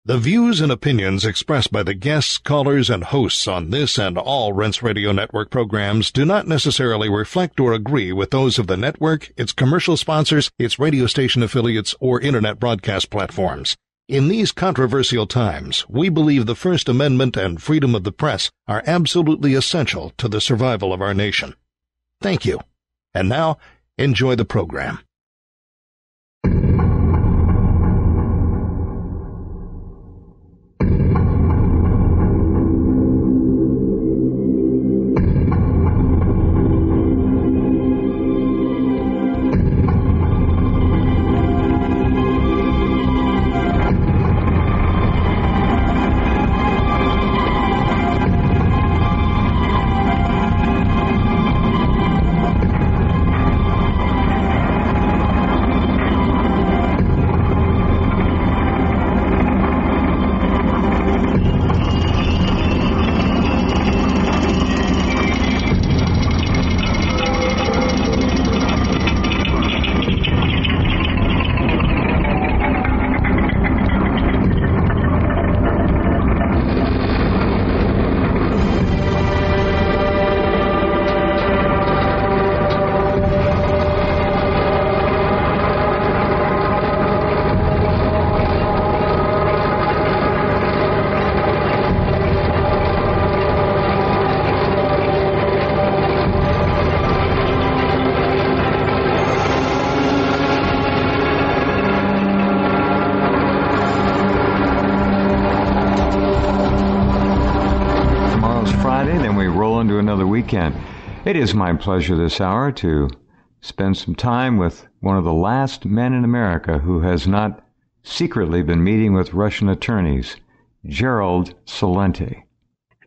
The views and opinions expressed by the guests, callers, and hosts on this and all Rense Radio Network programs do not necessarily reflect or agree with those of the network, its commercial sponsors, its radio station affiliates, or internet broadcast platforms. In these controversial times, we believe the First Amendment and freedom of the press are absolutely essential to the survival of our nation. Thank you. And now, enjoy the program. Weekend. It is my pleasure this hour to spend some time with one of the last men in America who has not secretly been meeting with Russian attorneys, Gerald Celente.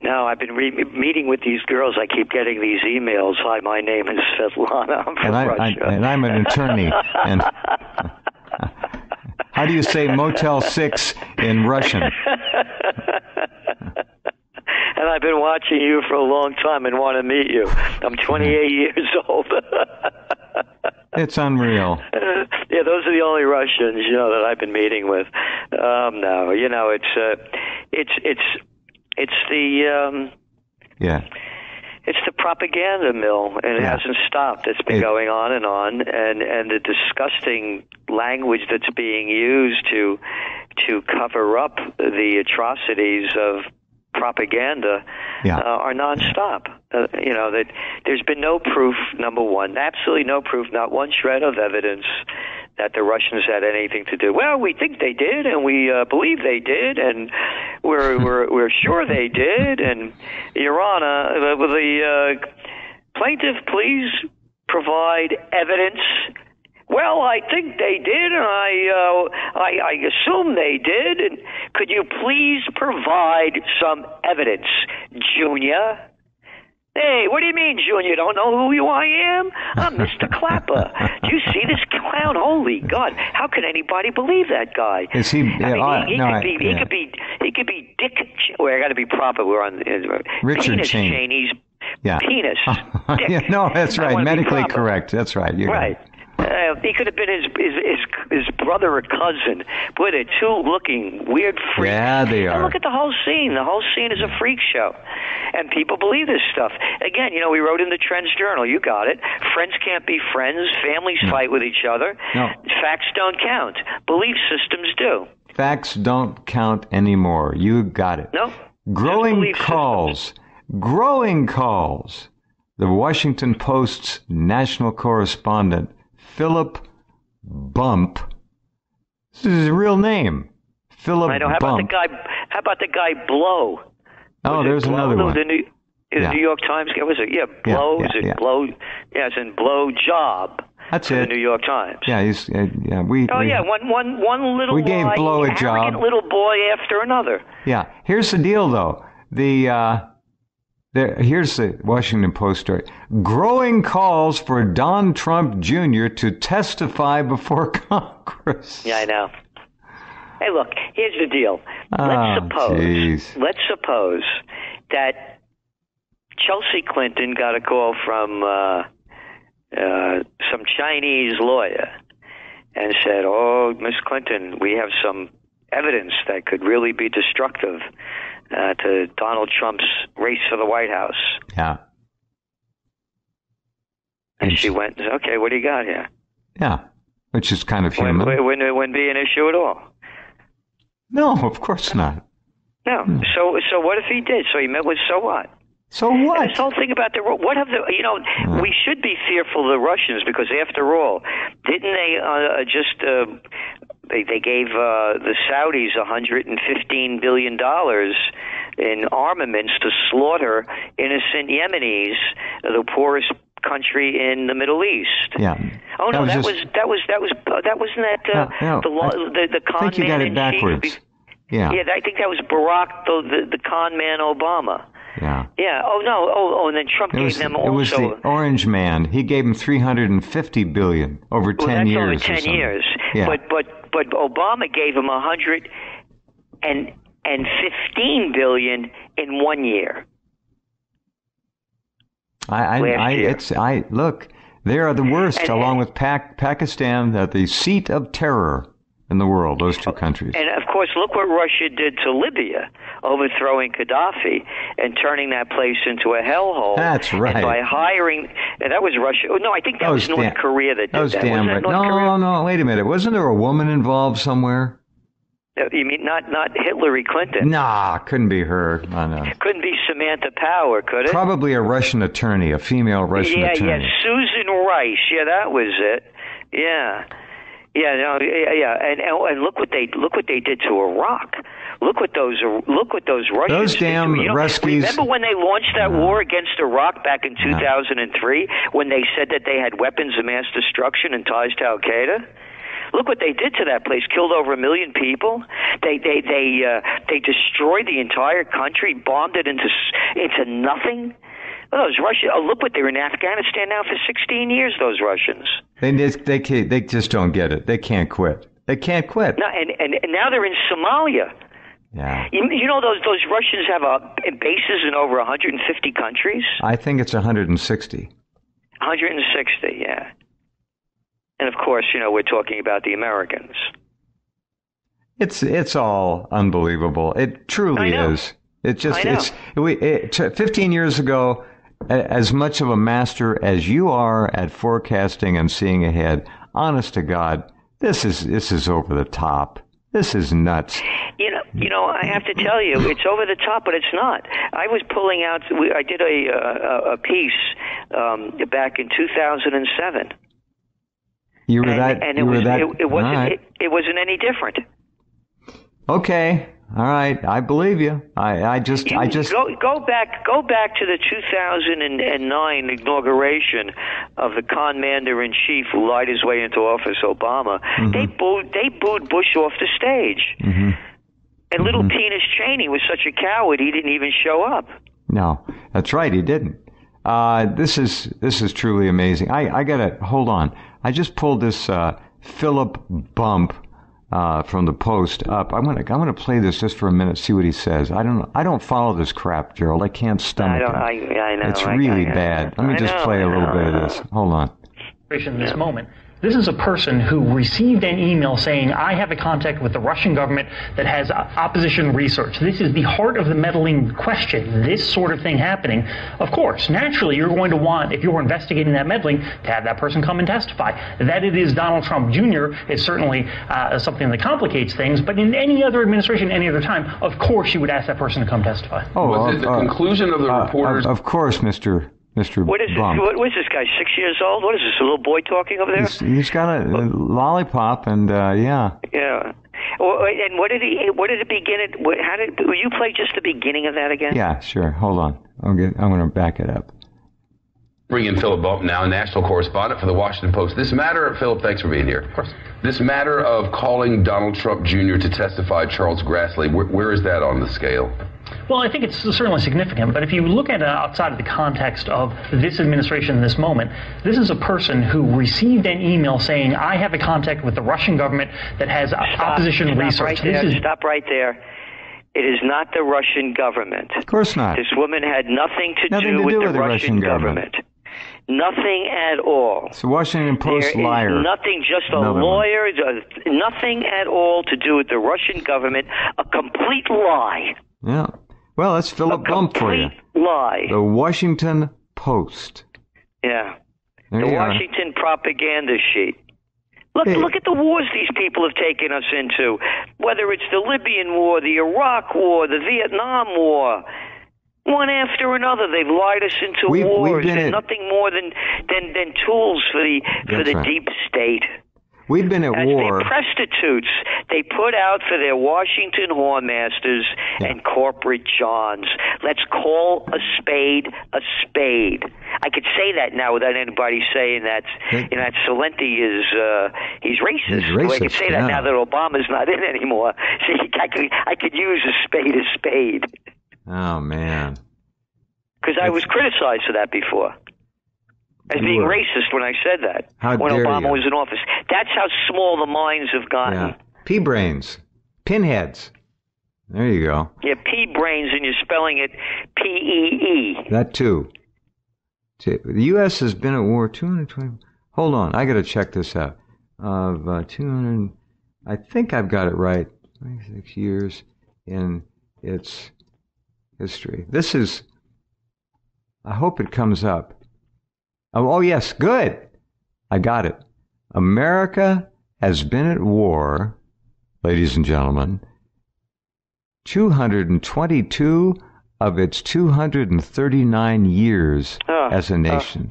No, I've been meeting with these girls. I keep getting these emails. Hi, my name is Svetlana. I'm from Russia. And I'm an attorney. And how do you say Motel 6 in Russian? And I've been watching you for a long time and want to meet you. I'm 28 years old. It's unreal. Yeah, those are the only Russians, that I've been meeting with. No, it's the propaganda mill, and it hasn't stopped. It's been going on, and the disgusting language that's being used to cover up the atrocities of propaganda are nonstop. That there's been no proof, number one, absolutely no proof, not one shred of evidence that the Russians had anything to do. Well, we think they did, and we believe they did, and we're sure they did. And Your Honor, will the plaintiff please provide evidence? Well, I think they did, and I assume they did. And could you please provide some evidence, Junior? Hey, what do you mean, Junior? You don't know who I am? I'm Mr. Clapper. Do you see this clown? Holy God! How can anybody believe that guy? Is he? He could be Dick. Well, I got to be proper. We're on Richard Penis Cheney. Cheney's penis. Dick. No, that's right. Medically correct. That's right. You're right. He could have been his brother or cousin. Boy, they're two looking weird freaks. Yeah, they are. And look at the whole scene. The whole scene is a freak show. And people believe this stuff. Again, we wrote in the Trends Journal. You got it. Friends can't be friends. Families fight with each other. No. Facts don't count. Belief systems do. Facts don't count anymore. You got it. No. Growing calls. The Washington Post's national correspondent, Philip Bump. This is his real name. Philip I know. How Bump. about the guy Blow? Oh, there's another one. The New York Times guy, was it? Yeah, Blow. Is it Blow? Yeah, it's in Blow Job. That's it. The New York Times. Yeah, he's. One little. We gave Blow a job. Arrogant little boy after another. Yeah. Here's the deal, though. Here's the Washington Post story. Growing calls for Don Trump Jr. to testify before Congress. Yeah, I know. Hey, look, here's the deal. Let's suppose that Chelsea Clinton got a call from some Chinese lawyer and said, "Oh, Miss Clinton, we have some evidence that could really be destructive to Donald Trump's race for the White House. Yeah. And she went, okay, what do you got here? Yeah, which is kind of human. It wouldn't be an issue at all. No, of course not. No. So what if he did? So he met with, so what? So what? And this whole thing about we should be fearful of the Russians because after all, didn't they they gave the Saudis $115 billion in armaments to slaughter innocent Yemenis, the poorest country in the Middle East. Yeah. Oh no, that wasn't the con I think you got it backwards. Yeah. Yeah, I think that was Barack, the con man Obama. Yeah. Yeah. Oh no. Oh, and then Trump gave them also. It was the Orange Man. He gave him $350 billion over 10 years. Over 10 years. Yeah. But Obama gave him $115 billion in 1 year. Look, they are the worst, along with Pakistan, the seat of terror in the world, those two countries. And, of course, look what Russia did to Libya, overthrowing Gaddafi and turning that place into a hellhole. That's right. And by hiring... And that was Russia. Oh, no, I think that was North Korea that did that. Was damn right. No, wait a minute. Wasn't there a woman involved somewhere? You mean not Hillary Clinton? Nah, couldn't be her. Couldn't be Samantha Power, could it? Probably a Russian attorney, a female Russian attorney. Yeah, Susan Rice. Yeah, that was it. Yeah. Yeah, and look what they did to Iraq. Look what those Russians. Those damn Ruskies. Remember when they launched that war against Iraq back in 2003, when they said that they had weapons of mass destruction and ties to Al Qaeda? Look what they did to that place. Killed over 1 million people. They destroyed the entire country, bombed it into nothing. Those Russians. Oh, look what they're in Afghanistan now for 16 years. Those Russians. They just don't get it. They can't quit. They can't quit. No, and now they're in Somalia. Yeah. You know those Russians have bases in over 150 countries. I think it's 160. 160, yeah. And of course, we're talking about the Americans. It's all unbelievable. It truly is. It just 15 years ago, as much of a master as you are at forecasting and seeing ahead, honest to God, this is over the top. This is nuts. I have to tell you, it's over the top, but it's not. I was pulling out. I did a piece back in 2007. You were that. And it wasn't any different. Okay. All right, I believe you. I just go back to the 2009 inauguration of the commander-in-chief who lied his way into office, Obama. Mm-hmm. They booed Bush off the stage, mm-hmm. and little penis Cheney was such a coward he didn't even show up. No, that's right, he didn't. This is truly amazing. I gotta hold on. I just pulled this Philip Bump from the Post up. I'm gonna play this just for a minute, see what he says. I don't follow this crap, Gerald. I can't stomach it. I know. It's really bad. Let me just play a little bit of this. Hold on. In this moment. This is a person who received an email saying, I have a contact with the Russian government that has opposition research. This is the heart of the meddling question, this sort of thing happening. Of course, naturally, you're going to want, if you're investigating that meddling, to have that person come and testify. That it is Donald Trump Jr. is certainly something that complicates things, but in any other administration, any other time, of course you would ask that person to come testify. Was it the conclusion of the reporters? Of course, Mr. What is Bump. What is this guy, 6 years old? What is this, a little boy talking over there? He's got a lollipop, and yeah. Yeah. And what did it begin at? Will you play just the beginning of that again? Yeah, sure. Hold on. I'm going to back it up. Bring in Philip Bump now, national correspondent for the Washington Post. This matter, Philip, thanks for being here. Of course. This matter of calling Donald Trump Jr. to testify, Charles Grassley, where is that on the scale? Well, I think it's certainly significant, but if you look at it outside of the context of this administration in this moment, this is a person who received an email saying, I have a contact with the Russian government that has opposition research. Stop right there. It is not the Russian government. Of course not. This woman had nothing to do with the Russian government. Nothing at all. It's a Washington Post liar. There is nothing, just a lawyer, nothing at all to do with the Russian government. A complete lie. Yeah. Well, that's Philip Bump for you. A complete lie. The Washington Post. Yeah. There The you are. Washington propaganda sheet. Look at the wars these people have taken us into. Whether it's the Libyan war, the Iraq war, the Vietnam war. One after another, they've lied us into wars. They're nothing more than tools for the deep state. We've been at war. As their prostitutes, they put out for their Washington whoremasters and corporate Johns. Let's call a spade a spade. I could say that now without anybody saying that Celente is he's racist. He's racist. I could say that now that Obama's not in anymore. See, I could use a spade. Oh man! Because I was criticized for that before. As being racist when I said that. When Obama was in office. That's how small the minds have gotten. Yeah. Pea-brains. Pinheads. There you go. Yeah, pea-brains, and you're spelling it P-E-E. That too. The U.S. has been at war 220... Hold on, I got to check this out. Of 200... I think I've got it right. 26 years in its history. This is... I hope it comes up. Oh, yes, good. I got it. America has been at war, ladies and gentlemen, 222 of its 239 years as a nation.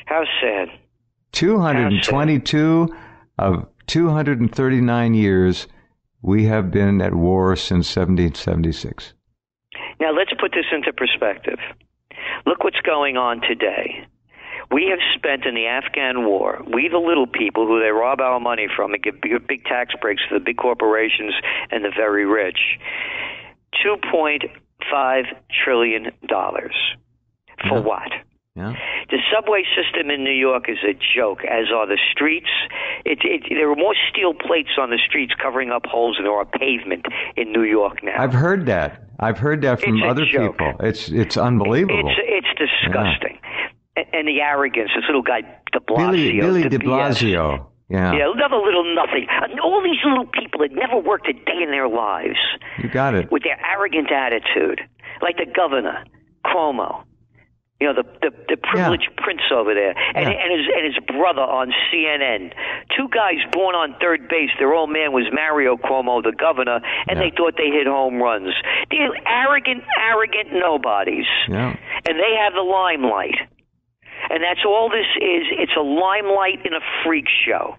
How sad. 222 of 239 years we have been at war since 1776. Now, let's put this into perspective. Look what's going on today. We have spent in the Afghan war, we the little people who they rob our money from and give big tax breaks to the big corporations and the very rich, $2.5 trillion. For what? Yeah. The subway system in New York is a joke, as are the streets. There are more steel plates on the streets covering up holes than there are pavement in New York now. I've heard that. From other people. It's unbelievable. It's disgusting. Yeah. And the arrogance, this little guy de Blasio. Billy de Blasio. Yeah. Yeah, another little nothing. All these little people that never worked a day in their lives. You got it. With their arrogant attitude. Like the governor, Cuomo. You know, the privileged prince over there, and his brother on CNN. Two guys born on third base. Their old man was Mario Cuomo, the governor, and they thought they hit home runs. They're arrogant nobodies. Yeah. And they have the limelight. And that's all this is. It's a limelight in a freak show.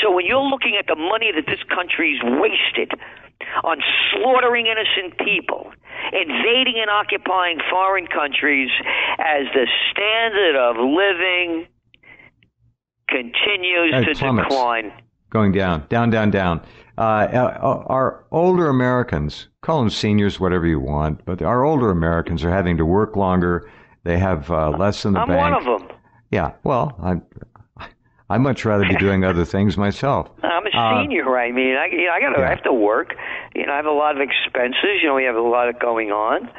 So when you're looking at the money that this country's wasted on slaughtering innocent people, invading and occupying foreign countries as the standard of living continues to decline. Going down. Our older Americans, call them seniors, whatever you want, but our older Americans are having to work longer. They have less in the bank. I'm one of them. Yeah, well, I'd much rather be doing other things myself. I'm a senior. I mean, I have to work. You know, I have a lot of expenses. You know, we have a lot of going on.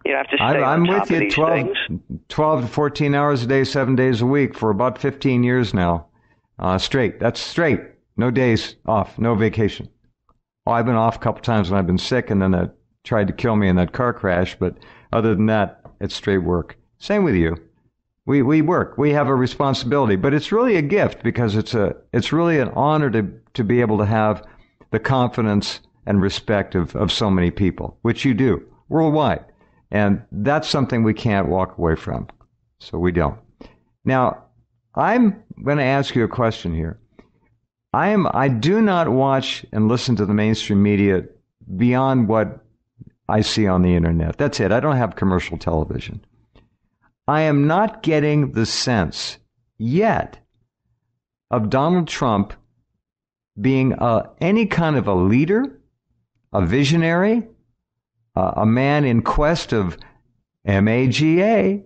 You have to stay on top of these things. 12 to 14 hours a day, 7 days a week for about 15 years now. Straight. That's straight. No days off. No vacation. Oh, I've been off a couple times when I've been sick, and then that tried to kill me in that car crash. But other than that, it's straight work. Same with you. We work. We have a responsibility, but it's really a gift because it's really an honor to be able to have the confidence and respect of so many people, which you do worldwide. And that's something we can't walk away from. So we don't. Now, I'm going to ask you a question here. I do not watch and listen to the mainstream media beyond what I see on the internet. That's it. I don't have commercial television. I am not getting the sense yet of Donald Trump being any kind of a leader, a visionary, a man in quest of MAGA,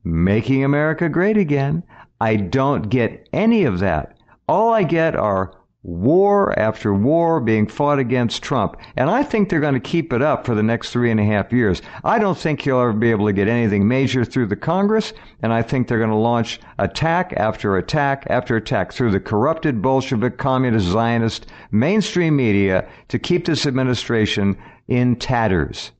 making America great again. I don't get any of that. All I get are war after war being fought against Trump. And I think they're going to keep it up for the next 3.5 years. I don't think he'll ever be able to get anything major through the Congress. And I think they're going to launch attack after attack after attack through the corrupted Bolshevik, communist, Zionist, mainstream media to keep this administration in tatters.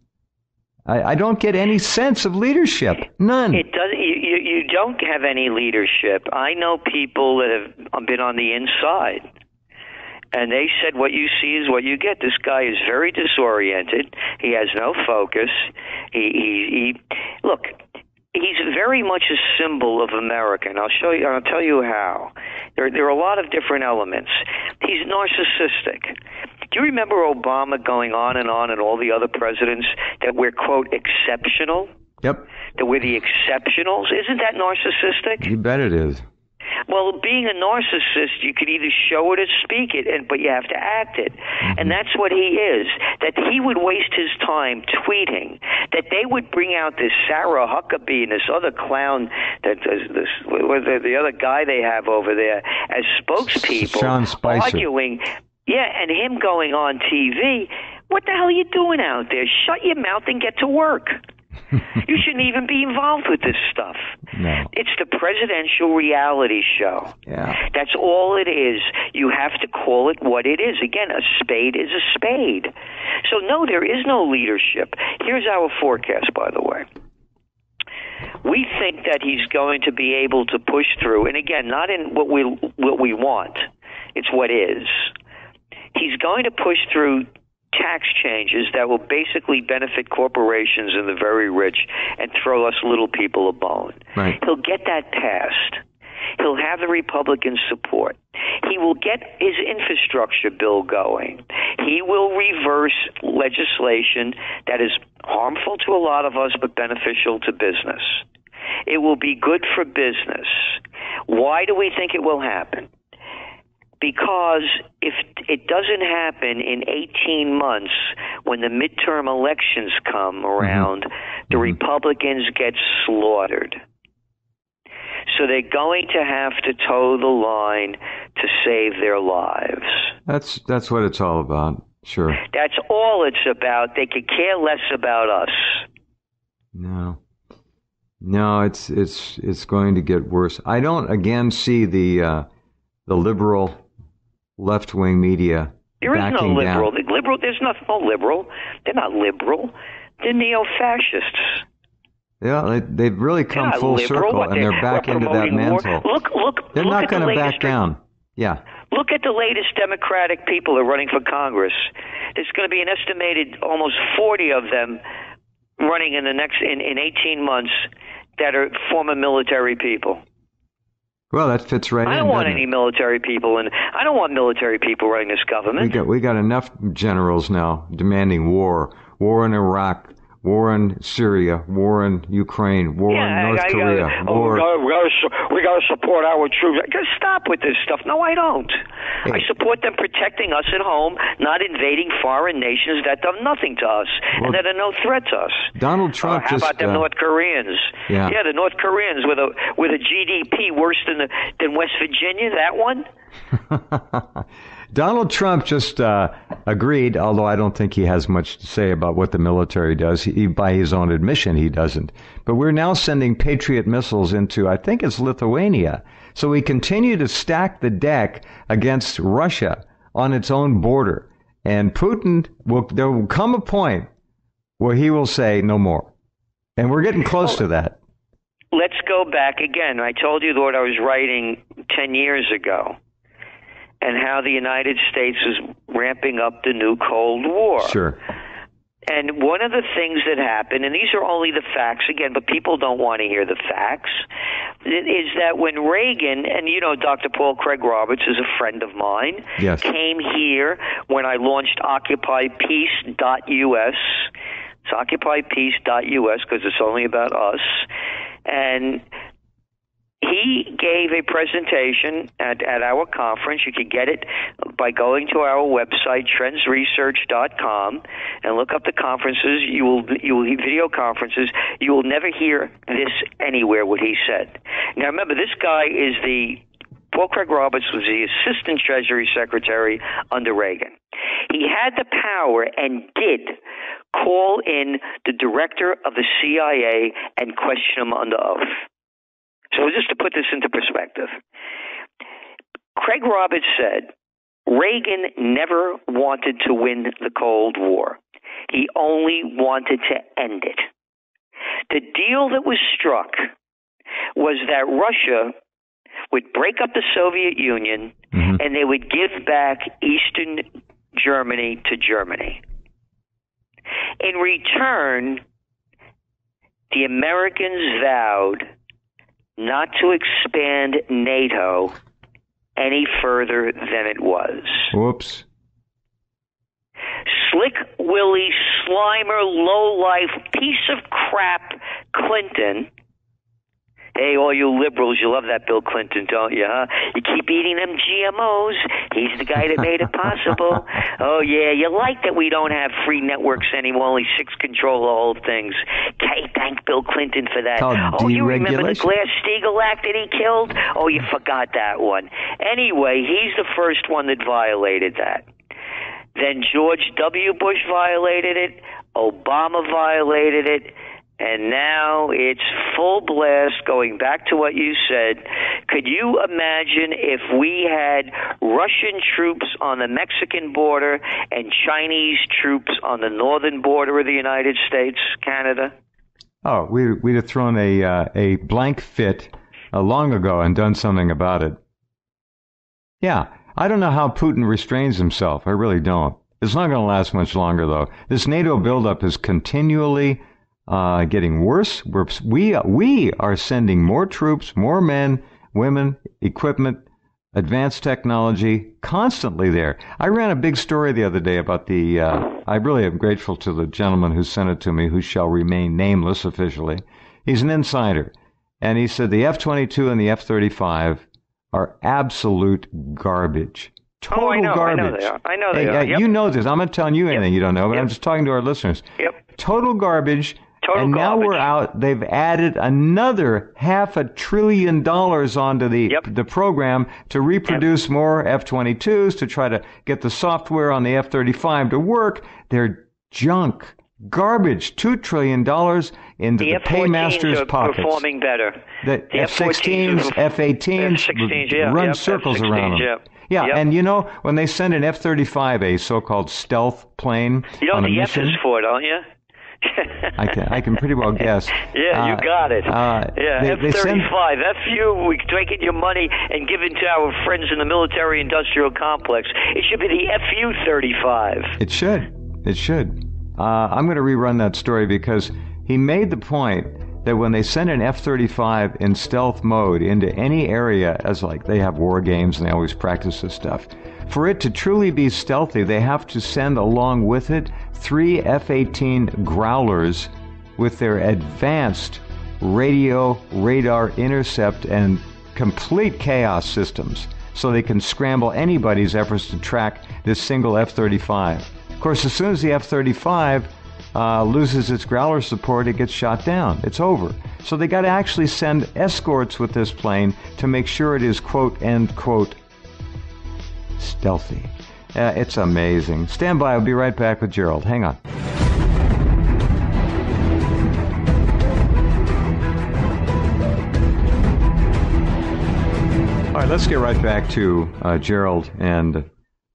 I don't get any sense of leadership. None. It does. You don't have any leadership. I know people that have been on the inside. And they said, what you see is what you get. This guy is very disoriented. He has no focus. Look, he's very much a symbol of America. And I'll tell you how. There are a lot of different elements. He's narcissistic. Do you remember Obama going on and all the other presidents that we're, quote, exceptional? Yep. That we're the exceptionals? Isn't that narcissistic? You bet it is. Well, being a narcissist, you could either show it or speak it, but you have to act it. Mm-hmm. And that's what he is. That he would waste his time tweeting. That they would bring out this Sarah Huckabee and this other clown, the other guy they have over there as spokespeople, Sean Spicer. Arguing. Yeah, and him going on TV. What the hell are you doing out there? Shut your mouth and get to work. You shouldn't even be involved with this stuff. No. It's the presidential reality show. Yeah. That's all it is. You have to call it what it is. Again, a spade is a spade. So, no, there is no leadership. Here's our forecast, by the way. We think that he's going to be able to push through, and again, not in what we want. It's what is. He's going to push through tax changes that will basically benefit corporations and the very rich and throw us little people a bone. Right. He'll get that passed. He'll have the Republican support. He will get his infrastructure bill going. He will reverse legislation that is harmful to a lot of us but beneficial to business. It will be good for business. Why do we think it will happen? Because if it doesn't happen in 18 months when the midterm elections come around, the Republicans get slaughtered. So they're going to have to toe the line to save their lives. That's what it's all about. Sure. That's all it's about. They could care less about us. No, it's going to get worse. I don't again see the liberal left-wing media there is no liberal. Down. There's no liberal. They're not liberal. They're neo-fascists. Yeah, they've really come full circle, and they're back into that mantle. They're not going to back down. Yeah. Look at the latest Democratic people that are running for Congress. There's going to be an estimated almost 40 of them running in 18 months that are former military people. Well, that fits right in. I don't want any military people, and I don't want military people running this government. We got enough generals now demanding war in Iraq, war in Syria, war in Ukraine, war in North Korea. We got to support our troops. Just stop with this stuff. No, I don't. Hey. I support them protecting us at home, not invading foreign nations that do nothing to us and that are no threat to us. Donald Trump how about them North Koreans? Yeah, the North Koreans with a GDP worse than West Virginia. That one. Donald Trump just agreed, although I don't think he has much to say about what the military does. By his own admission, he doesn't. But we're now sending Patriot missiles into, I think it's Lithuania. So we continue to stack the deck against Russia on its own border. And Putin, there will come a point where he will say no more. And we're getting close to that. Let's go back again. I told you what I was writing 10 years ago, and how the United States is ramping up the new Cold War. Sure. And one of the things that happened, and these are only the facts again, but people don't want to hear the facts, is that when Reagan, and Dr. Paul Craig Roberts is a friend of mine, yes, came here when I launched OccupyPeace.us. It's OccupyPeace.us because it's only about us. And he gave a presentation at our conference. You can get it by going to our website, trendsresearch.com, and look up the conferences. You will video conferences. You will never hear this anywhere, what he said. Now, remember, this guy is the Paul Craig Roberts was the Assistant Treasury Secretary under Reagan. He had the power and did call in the director of the CIA and question him under oath. So just to put this into perspective, Craig Roberts said Reagan never wanted to win the Cold War. He only wanted to end it. The deal that was struck was that Russia would break up the Soviet Union and they would give back Eastern Germany to Germany. In return, the Americans vowed not to expand NATO any further than it was. Whoops. Slick Willie, Slimer, lowlife, piece of crap Clinton. Hey, all you liberals, you love that Bill Clinton, don't you, huh? You keep eating them GMOs. He's the guy that made it possible. Oh, yeah, you like that we don't have free networks anymore, only 6 control the whole things. Okay, thank Bill Clinton for that. Oh, you remember the Glass-Steagall Act that he killed? Oh, you forgot that one. Anyway, he's the first one that violated that. Then George W. Bush violated it. Obama violated it. And now it's full blast, going back to what you said. Could you imagine if we had Russian troops on the Mexican border and Chinese troops on the northern border of the United States, Canada? Oh, we'd have thrown a blank fit long ago and done something about it. Yeah, I don't know how Putin restrains himself. I really don't. It's not going to last much longer, though. This NATO buildup is continually getting worse. We are sending more troops, more men, women, equipment, advanced technology, constantly there. I ran a big story the other day about the, I really am grateful to the gentleman who sent it to me, who shall remain nameless officially. He's an insider. And he said the F-22 and the F-35 are absolute garbage. Total garbage. I know they are. Yep. You know this. I'm not telling you anything you don't know, but I'm just talking to our listeners. Yep. Total garbage. And now we're out. They've added another $500 billion onto the program to reproduce more F-22s, to try to get the software on the F-35 to work. They're junk, garbage. $2 trillion into the paymasters' pockets. Performing better. The F-16s, F-18s run circles around them. Yeah, and you know, when they send an F-35, a so-called stealth plane, you know on what a the mission, F is for, don't you? I can pretty well guess. Yeah, you got it. F-35. That's you taking your money and giving to our friends in the military-industrial complex. It should be the FU-35. It should. I'm going to rerun that story because he made the point that when they send an F-35 in stealth mode into any area, as like they have war games and they always practice this stuff, for it to truly be stealthy, they have to send along with it 3 F-18 Growlers with their advanced radio, radar, intercept, and complete chaos systems, so they can scramble anybody's efforts to track this single F-35. Of course, as soon as the F-35 loses its Growler support, it gets shot down. It's over. So they got to actually send escorts with this plane to make sure it is, quote, end quote, stealthy. It's amazing. Stand by. I'll be right back with Gerald. Hang on. All right, let's get right back to Gerald. And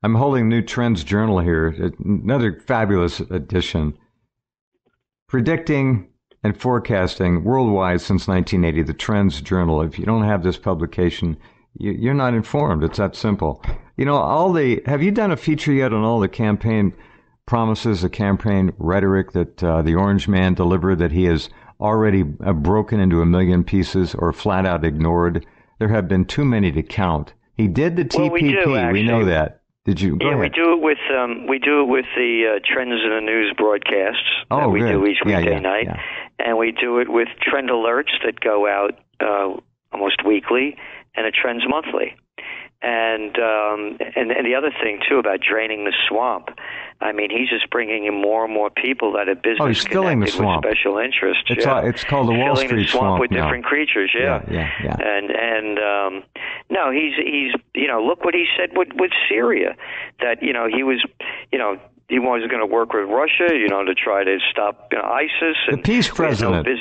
I'm holding New Trends Journal here, another fabulous edition, predicting and forecasting worldwide since 1980, the Trends Journal. If you don't have this publication, you're not informed. It's that simple. You know, have you done a feature yet on all the campaign promises, the campaign rhetoric that the Orange Man delivered, that he has already broken into a million pieces or flat out ignored? There have been too many to count. He did the TPP. We do, we know that. Did you? Go ahead. We do it with the Trends in the News broadcasts that we do each weekday night, and we do it with trend alerts that go out almost weekly, and a Trends monthly. And the other thing too about draining the swamp, I mean, he's just bringing in more and more people that are business connected with special interests. It's called the Wall Street swamp with now. Different creatures. Yeah. And no, he's look what he said with Syria, that he was he was going to work with Russia, to try to stop ISIS. And the peace president. We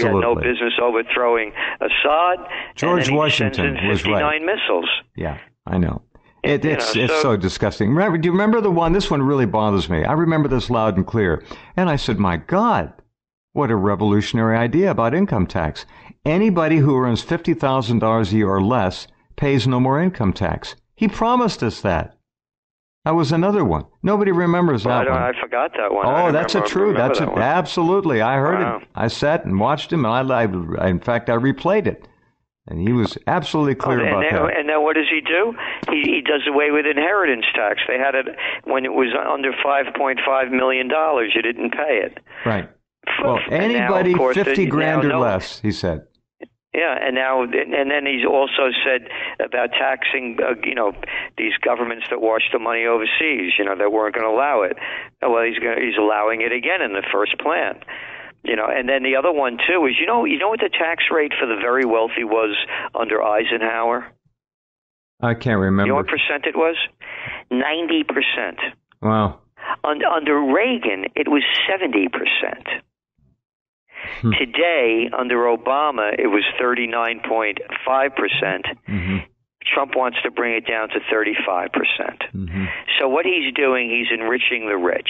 had no business overthrowing Assad. George Washington was right. 59 missiles. Yeah, I know. It's so disgusting. Do you remember the one? This one really bothers me. I remember this loud and clear. And I said, my God, what a revolutionary idea about income tax. Anybody who earns $50,000 a year or less pays no more income tax. He promised us that. That was another one. Nobody remembers that one. I forgot that one. Oh, that's a true. Absolutely. I heard it. I sat and watched him, and in fact, I replayed it. And he was absolutely clear about that. And then what does he do? He does away with inheritance tax. They had it when it was under $5.5 million. You didn't pay it. Right. Well, anybody now, 50 grand or less, he said. Yeah, and then he's also said about taxing, these governments that wash the money overseas, that weren't going to allow it. Well, he's allowing it again in the first plan. And then the other one too is, you know what the tax rate for the very wealthy was under Eisenhower? I can't remember. You know what percent it was? 90%. Wow. Under Reagan, it was 70%. Today, under Obama, it was 39.5%. Mm-hmm. Trump wants to bring it down to 35%. Mm-hmm. So what he's doing, he's enriching the rich.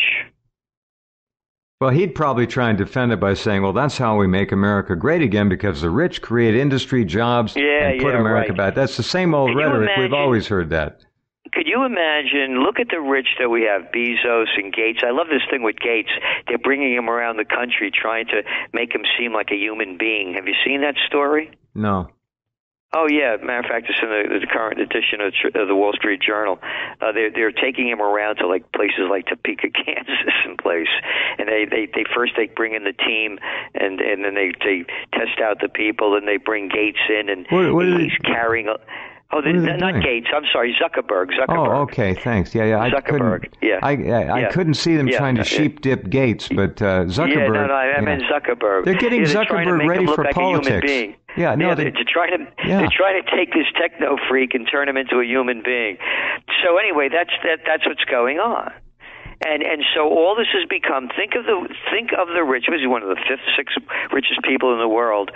Well, he'd probably try and defend it by saying, well, that's how we make America great again, because the rich create industry jobs and put America back. That's the same old rhetoric. We've always heard that. Could you imagine, look at the rich that we have, Bezos and Gates. I love this thing with Gates. They're bringing him around the country trying to make him seem like a human being. Have you seen that story? No. Oh, yeah. Matter of fact, it's in the current edition of the Wall Street Journal. They're taking him around to places like Topeka, Kansas and place. And they first bring in the team and then they test out the people, and they bring Gates in, and he's carrying not Gates. I'm sorry, Zuckerberg. Oh, okay. Thanks. Yeah. Zuckerberg. I couldn't see them trying to sheep dip Gates, but Zuckerberg. Yeah, no, I meant Zuckerberg. They're getting Zuckerberg ready for politics. Yeah, no, they're trying to take this techno freak and turn him into a human being. So anyway, that's what's going on. And so all this has become, think of the rich. He's one of the sixth richest people in the world.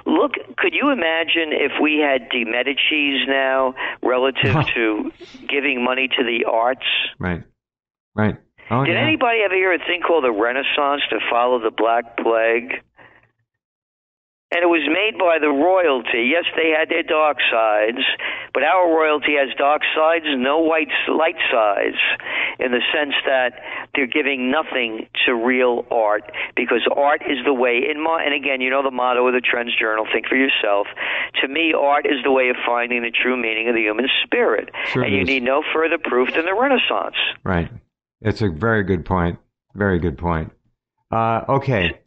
Look, could you imagine if we had de Medicis now relative to giving money to the arts? Right. Oh, Did anybody ever hear a thing called the Renaissance to follow the Black Plague? And it was made by the royalty. Yes, they had their dark sides, but our royalty has dark sides, no light sides, in the sense that they're giving nothing to real art, because art is the way, and again, the motto of the Trends Journal, think for yourself. To me, art is the way of finding the true meaning of the human spirit. Sure and you need no further proof than the Renaissance. Right. It's a very good point. Very good point. Okay.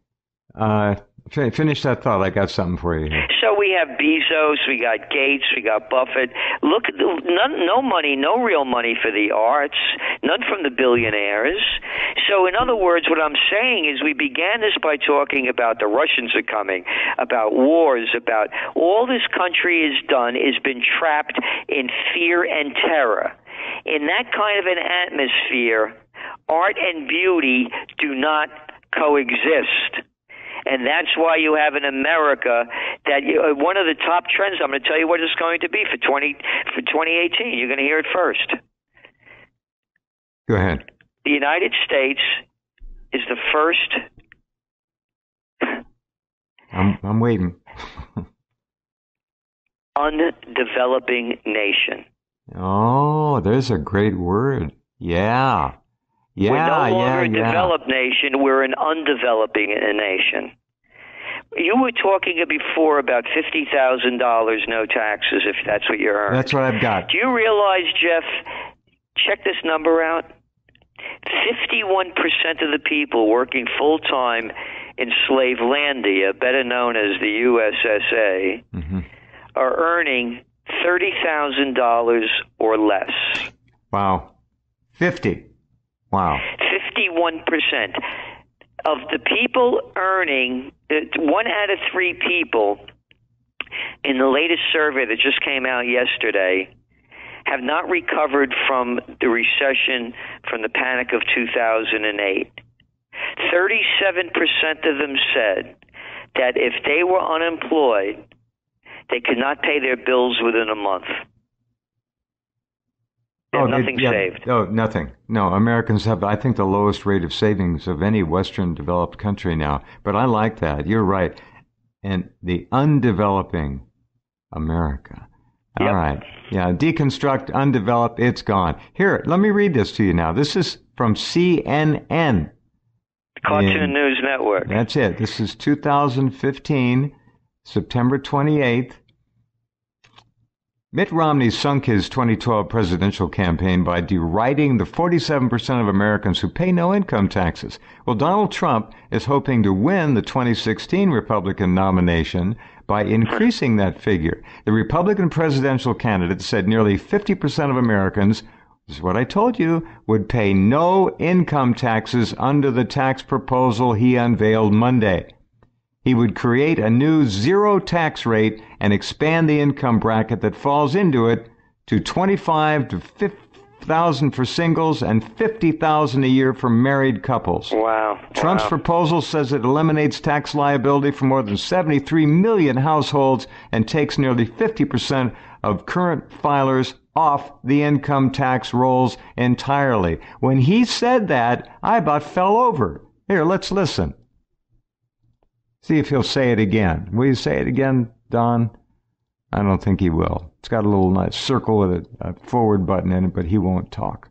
Finish that thought. I got something for you here. So we have Bezos, we got Gates, we got Buffett. Look, no money, no real money for the arts, none from the billionaires. So in other words, what I'm saying is we began this by talking about the Russians are coming, about wars, about all this country has done is been trapped in fear and terror. In that kind of an atmosphere, art and beauty do not coexist. And that's why you have in America that one of the top trends, I'm going to tell you what it's going to be for 2018. You're going to hear it first. Go ahead. The United States is the first. I'm waiting. Undeveloping nation. Oh, there's a great word. Yeah. Yeah, we're no longer a developed nation. We're an undeveloping nation. You were talking before about $50,000 no taxes if that's what you earn. That's what I've got. Do you realize, Jeff, check this number out, 51% of the people working full-time in Slavelandia, better known as the USSA, are earning $30,000 or less. Wow. 50. Wow. 51% of the people earning, 1 out of 3 people in the latest survey that just came out yesterday have not recovered from the recession, from the panic of 2008. 37% of them said that if they were unemployed, they could not pay their bills within a month. Nothing saved. Oh, nothing. No, Americans have, I think, the lowest rate of savings of any Western developed country now. But I like that. You're right. And the undeveloping America. Yep. All right. Yeah, deconstruct, undeveloped, it's gone. Here, let me read this to you now. This is from CNN. Cartoon News Network. That's it. This is 2015, September 28th. Mitt Romney sunk his 2012 presidential campaign by deriding the 47% of Americans who pay no income taxes. Well, Donald Trump is hoping to win the 2016 Republican nomination by increasing that figure. The Republican presidential candidate said nearly 50% of Americans, this is what I told you, would pay no income taxes under the tax proposal he unveiled Monday. He would create a new zero tax rate and expand the income bracket that falls into it to $25,000 to $50,000 for singles and $50,000 a year for married couples. Wow. Trump's proposal says it eliminates tax liability for more than 73 million households and takes nearly 50% of current filers off the income tax rolls entirely. When he said that, I about fell over. Here, let's listen. See if he'll say it again. Will you say it again, Don? I don't think he will. It's got a little nice circle with a forward button in it, but he won't talk.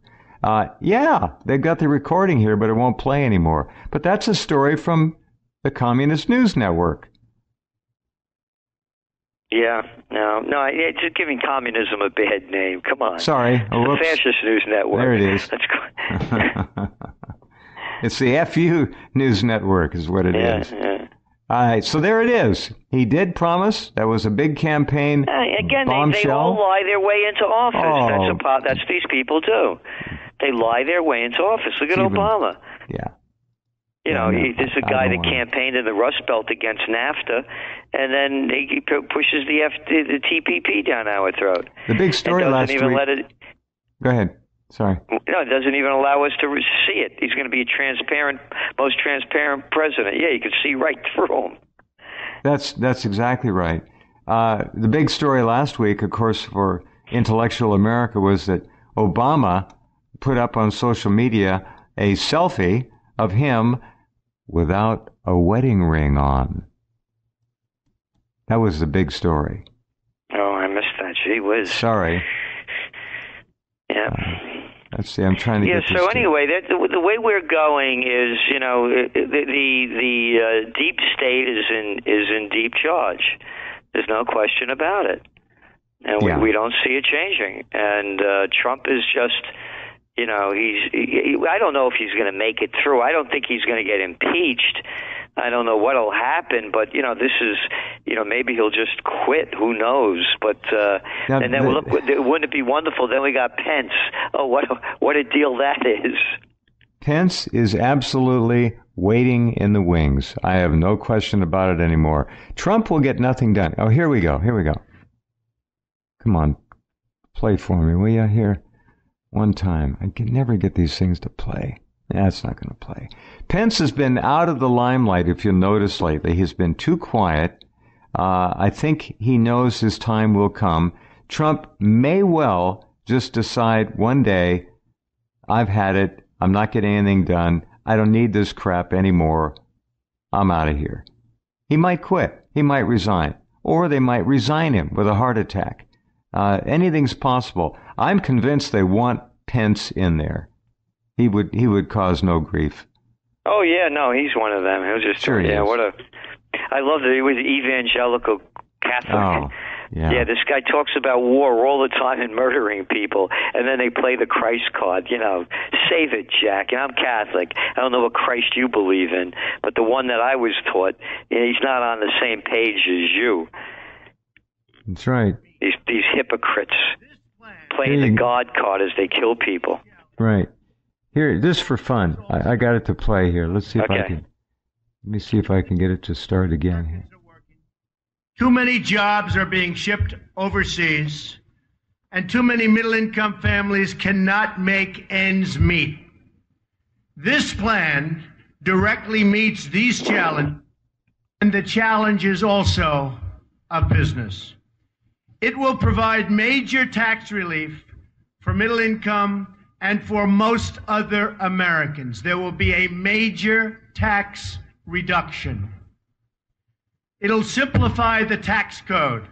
Yeah, they've got the recording here, but it won't play anymore. But that's a story from the Communist News Network. Yeah, no, it's just giving communism a bad name. Come on. Sorry. The Fascist News Network. There it is. That's It's the FU News Network is what it is. Yeah. All right, so there it is. He did promise. That was a big campaign. Again, bombshell. they all lie their way into office. Oh. That's these people do. They lie their way into office. Look at Obama. Yeah. There's a guy that campaigned in the Rust Belt against NAFTA, and then he pushes the TPP down our throat. The big story last week. Go ahead. Sorry. No, it doesn't even allow us to see it. He's going to be most transparent president. Yeah, you can see right through him. That's exactly right. The big story last week, of course, for intellectual America was that Obama put up on social media a selfie of him without a wedding ring on. That was the big story. Oh, I missed that. Gee whiz. Sorry. Yeah. Let's see. I'm trying to get this. So anyway, the way we're going is, the deep state is in deep charge. There's no question about it, and we don't see it changing. And Trump is just, I don't know if he's going to make it through. I don't think he's going to get impeached. I don't know what'll happen, but this is, maybe he'll just quit. Who knows? But and then look, wouldn't it be wonderful? Then we got Pence. Oh, what a deal that is! Pence is absolutely waiting in the wings. I have no question about it anymore. Trump will get nothing done. Oh, here we go. Come on, play for me, will you? Here, one time. I can never get these things to play. That's not going to play. Pence has been out of the limelight, if you'll notice lately. He's been too quiet. I think he knows his time will come. Trump may well just decide one day, I've had it. I'm not getting anything done. I don't need this crap anymore. I'm out of here. He might quit. He might resign. Or they might resign him with a heart attack. Anything's possible. I'm convinced they want Pence in there. He would cause no grief. Oh yeah, no, he's one of them. He'll just sure. Yeah, I love that he was evangelical Catholic. Oh, yeah. This guy talks about war all the time and murdering people, and then they play the Christ card. Save it, Jack. I'm Catholic. I don't know what Christ you believe in, but the one that I was taught, he's not on the same page as you. That's right. These hypocrites playing the God card as they kill people. Right. Here, just for fun. I got it to play here. Let's see if I can. Let me see if I can get it to start again here. Too many jobs are being shipped overseas, and too many middle-income families cannot make ends meet. This plan directly meets these challenges and the challenges also of business. It will provide major tax relief for middle income and for most other Americans. There will be a major tax reduction. It'll simplify the tax code.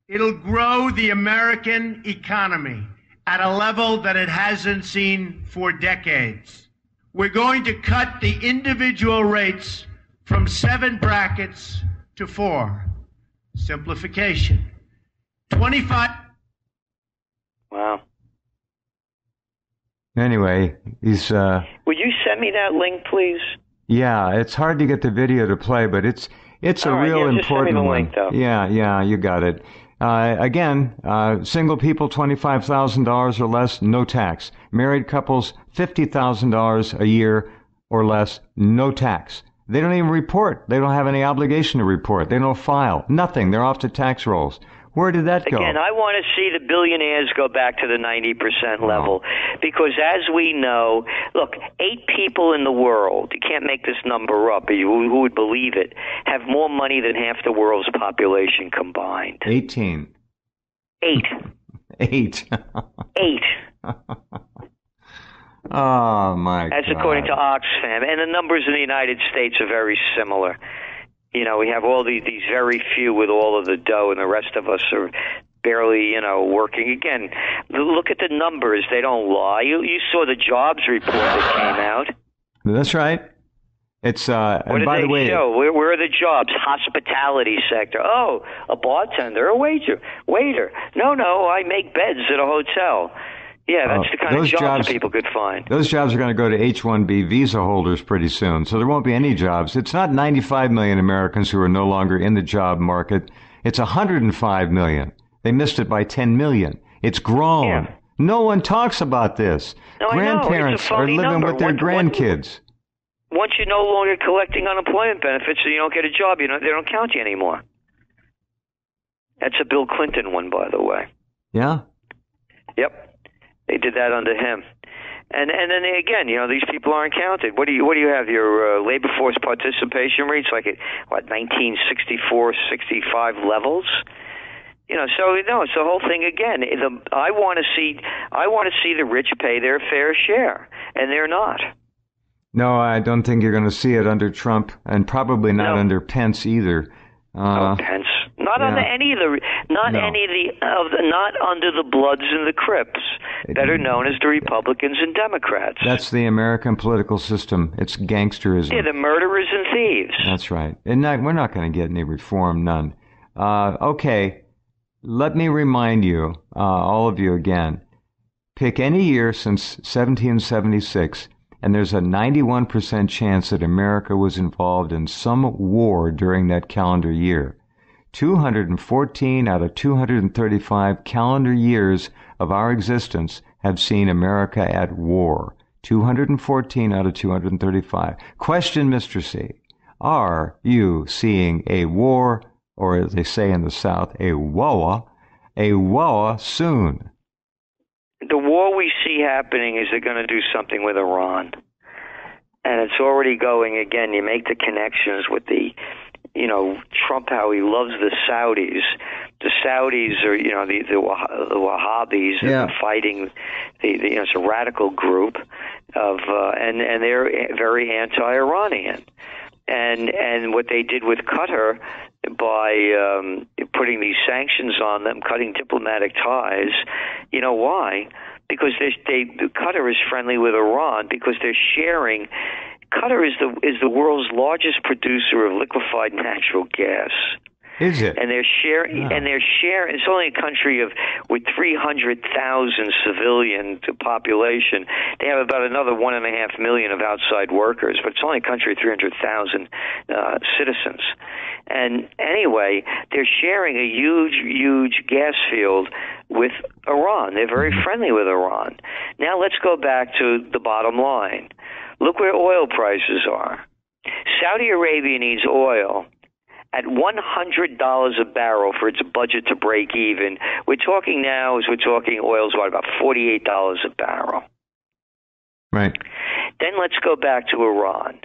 It'll grow the American economy at a level that it hasn't seen for decades. We're going to cut the individual rates from 7 brackets to 4. Simplification. 25. Wow. Anyway, he's... Would you send me that link, please? Yeah, it's hard to get the video to play, but it's a real important just send me the one. link, though. Yeah, you got it. Again, single people, $25,000 or less, no tax. Married couples, $50,000 a year or less, no tax. They don't even report. They don't have any obligation to report. They don't file. Nothing. They're off to tax rolls. Where did that go? Again, I want to see the billionaires go back to the 90% level because, as we know, look, 8 people in the world, you can't make this number up, who would believe it, have more money than half the world's population combined. 18. 8. 8. 8. Oh, my God. That's according to Oxfam. And the numbers in the United States are very similar. You know, we have all these very few with all of the dough, and the rest of us are barely, working. Again, look at the numbers. They don't lie. You saw the jobs report that came out. That's right. It's what and did by they the way, show? Where are the jobs? Hospitality sector. Oh, a bartender, a waiter. No, I make beds at a hotel. Yeah, that's the kind of jobs people could find. Those jobs are going to go to H-1B visa holders pretty soon, so there won't be any jobs. It's not 95 million Americans who are no longer in the job market. It's 105 million. They missed it by 10 million. It's grown. Yeah. No one talks about this. No, Grandparents are living number. with their grandkids. Once you're no longer collecting unemployment benefits and you don't get a job, they don't count you anymore. That's a Bill Clinton one, by the way. Yeah? Yep. They did that under him. And then again, these people aren't counted. What do you have? Your labor force participation rates like at 1964, 65 levels? So it's the whole thing again. I want to see the rich pay their fair share, and they're not. No, I don't think you're going to see it under Trump, and probably not under Pence either. Pence. Not under any of the, not under the Bloods and the Crips, better known as the Republicans and Democrats. That's the American political system. It's gangsterism. Yeah, the murderers and thieves. That's right. And we're not going to get any reform, none. Okay, let me remind you, all of you again, pick any year since 1776, and there's a 91% chance that America was involved in some war during that calendar year. 214 out of 235 calendar years of our existence have seen America at war. 214 out of 235. Question, Mr. C. Are you seeing a war, or as they say in the South, a wawa soon? The war we see happening is they're going to do something with Iran. And it's already going, again, you make the connections with the, Trump, how he loves the Saudis. The Saudis are, the Wahhabis that are fighting it's a radical group of, and they're very anti-Iranian. And what they did with Qatar by putting these sanctions on them, cutting diplomatic ties, why? Because Qatar is friendly with Iran because they're sharing. Qatar is the world's largest producer of liquefied natural gas. Is it? And they're sharing. Wow. And they're sharing. It's only a country with 300,000 civilian population. They have about another 1.5 million of outside workers, but it's only a country of 300,000 citizens. And anyway, they're sharing a huge gas field with Iran. They're very friendly with Iran. Now let's go back to the bottom line. Look where oil prices are. Saudi Arabia needs oil at $100 a barrel for its budget to break even. We're talking oil's about $48 a barrel. Right. Then let's go back to Iran.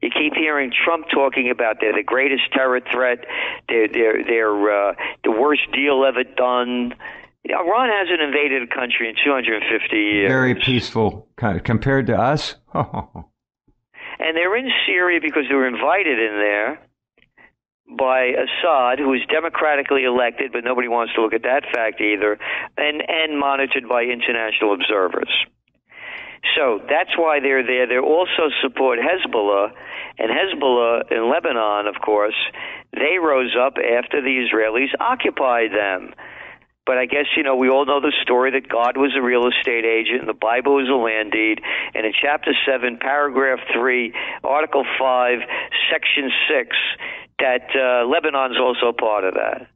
You keep hearing Trump talking about they're the greatest terror threat. They're the worst deal ever done. Iran hasn't invaded a country in 250 years. Very peaceful compared to us. And they're in Syria because they were invited in there by Assad, who is democratically elected, but nobody wants to look at that fact either, and monitored by international observers. So that's why they're there. They also support Hezbollah, and Hezbollah in Lebanon, of course, they rose up after the Israelis occupied them. But I guess, we all know the story that God was a real estate agent and the Bible was a land deed. And in chapter 7, paragraph 3, article 5, section 6, that Lebanon's also part of that.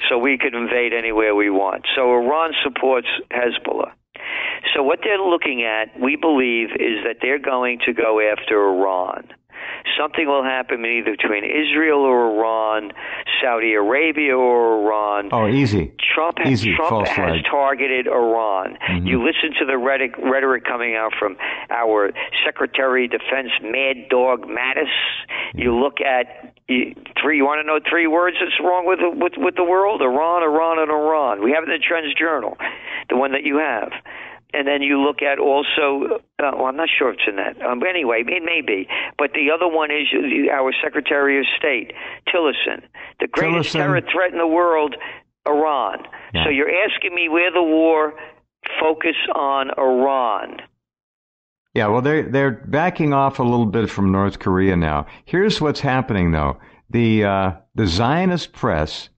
So we could invade anywhere we want. So Iran supports Hezbollah. So what they're looking at, we believe, is that they're going to go after Iran. Something will happen either between Israel or Iran, Saudi Arabia or Iran. Oh, easy. Trump has targeted Iran. Mm-hmm. You listen to the rhetoric coming out from our Secretary of Defense, Mad Dog Mattis. You look at you want to know 3 words that's wrong with the world? Iran, and Iran. We have it in the Trends Journal, the one that you have. And then you look at also, I'm not sure if it's in that. Anyway, it may be. But the other one is our Secretary of State, Tillerson. The greatest terror threat in the world, Iran. Yeah. So you're asking me where the war focus on Iran. Yeah, well, they're backing off a little bit from North Korea now. Here's what's happening, though. The Zionist press,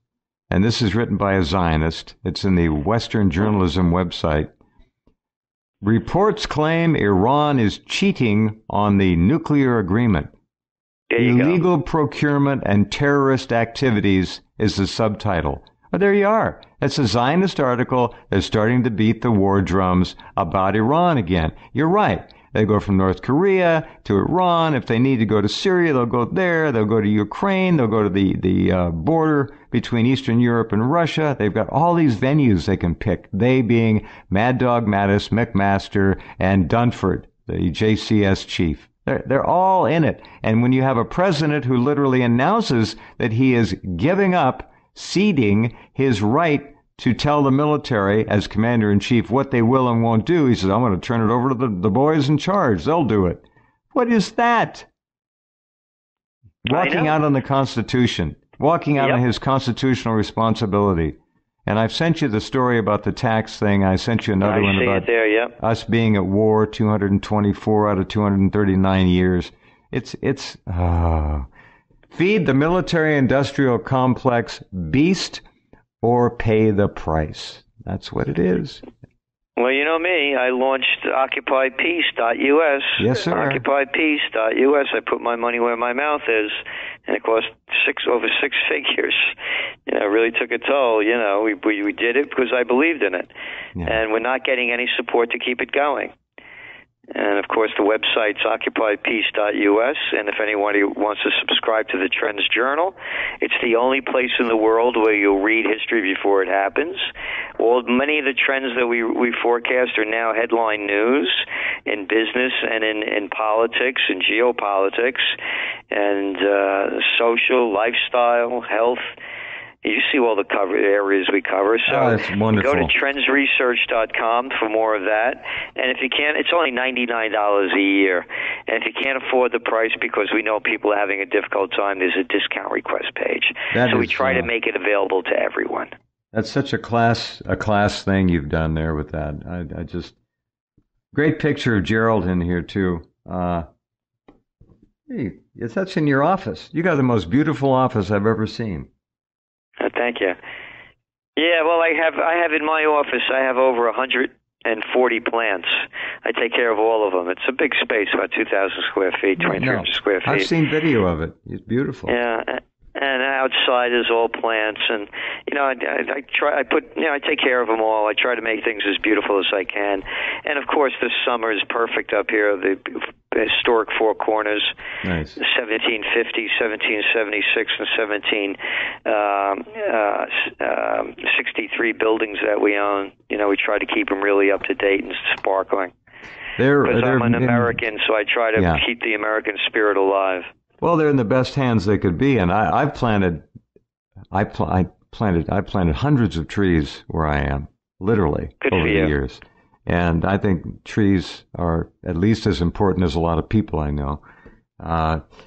and this is written by a Zionist, it's in the Western Journalism website, reports claim Iran is cheating on the nuclear agreement. Illegal procurement and terrorist activities is the subtitle. Well, there you are. It's a Zionist article that's starting to beat the war drums about Iran again. You're right. They go from North Korea to Iran. If they need to go to Syria, they'll go there. They'll go to Ukraine. They'll go to the border between Eastern Europe and Russia. They've got all these venues they can pick, they being Mad Dog Mattis, McMaster, and Dunford, the JCS chief. They're all in it. And when you have a president who literally announces that he is giving up, ceding his right to tell the military as commander-in-chief what they will and won't do, he says, I'm going to turn it over to the boys in charge. They'll do it. What is that? Walking out on the Constitution. Walking out on his constitutional responsibility. And I've sent you the story about the tax thing. I sent you another one about us being at war 224 out of 239 years. It's feed the military-industrial complex beast or pay the price. That's what it is. Well, you know me. I launched OccupyPeace.us. Yes, sir. OccupyPeace.us. I put my money where my mouth is, and it cost over six figures. It really took a toll. We did it because I believed in it, and we're not getting any support to keep it going. And, of course, the website's OccupyPeace.us, and if anyone wants to subscribe to the Trends Journal, it's the only place in the world where you'll read history before it happens. Many of the trends that we forecast are now headline news in business and in politics and geopolitics and social, lifestyle, health. You see all the areas we cover. So that's wonderful. Go to trendsresearch.com for more of that. And if you can't, it's only $99 a year. And if you can't afford the price because we know people are having a difficult time, there's a discount request page. We try to make it available to everyone. That's such a class thing you've done there with that. I just great picture of Gerald in here too. Hey, that's in your office. You got the most beautiful office I've ever seen. Thank you. Yeah, well, I have in my office, I have over 140 plants. I take care of all of them. It's a big space, about 2,000 square feet, 2,300 square feet. I've seen video of it. It's beautiful. Yeah, and outside is all plants, and I take care of them all. I try to make things as beautiful as I can, and of course, this summer is perfect up here. The historic Four Corners, nice. 1750, 1776, and 1763 buildings that we own. We try to keep them really up to date and sparkling. Because I'm an American, so I try to keep the American spirit alive. Well, they're in the best hands they could be, and I planted hundreds of trees where I am, literally, over the years. And I think trees are at least as important as a lot of people I know.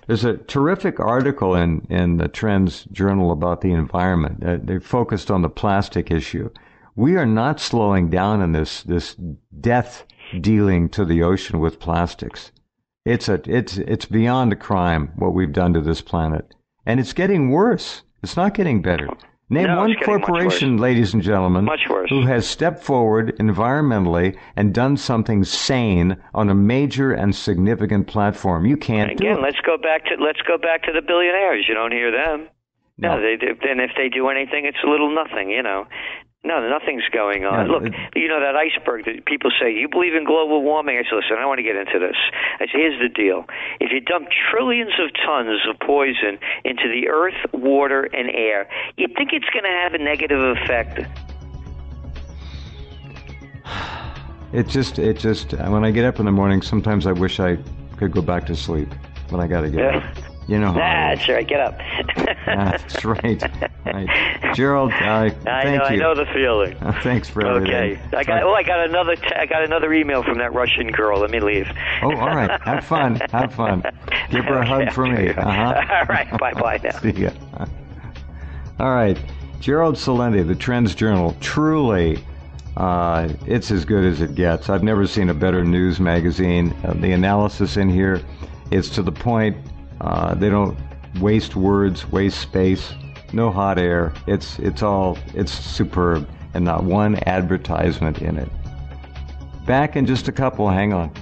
There's a terrific article in the Trends Journal about the environment. They focused on the plastic issue. We are not slowing down in this death dealing to the ocean with plastics. It's beyond a crime what we've done to this planet, and it's getting worse. It's not getting better. Name one corporation, ladies and gentlemen, who has stepped forward environmentally and done something sane on a major and significant platform. You can't do it. Again, let's go back to the billionaires. You don't hear them. No, they do. And if they do anything, it's a little nothing. No, nothing's going on. Look, that iceberg that people say, you believe in global warming? I say, listen, I want to get into this. I say, here's the deal. If you dump trillions of tons of poison into the earth, water, and air, you think it's going to have a negative effect? It just, when I get up in the morning, sometimes I wish I could go back to sleep, but I got to get up. You know how that's right. Get up. That's right. Gerald, thank you. I know the feeling. Thanks for everything. Okay. I got another email from that Russian girl. Let me leave. Oh, all right. Have fun. Give her a hug for me. All right. Bye now. See ya. All right. Gerald Celente, the Trends Journal. Truly, it's as good as it gets. I've never seen a better news magazine. The analysis in here is to the point. They don't waste words, waste space, no hot air. It's superb, and not one advertisement in it. Back in just a couple, hang on.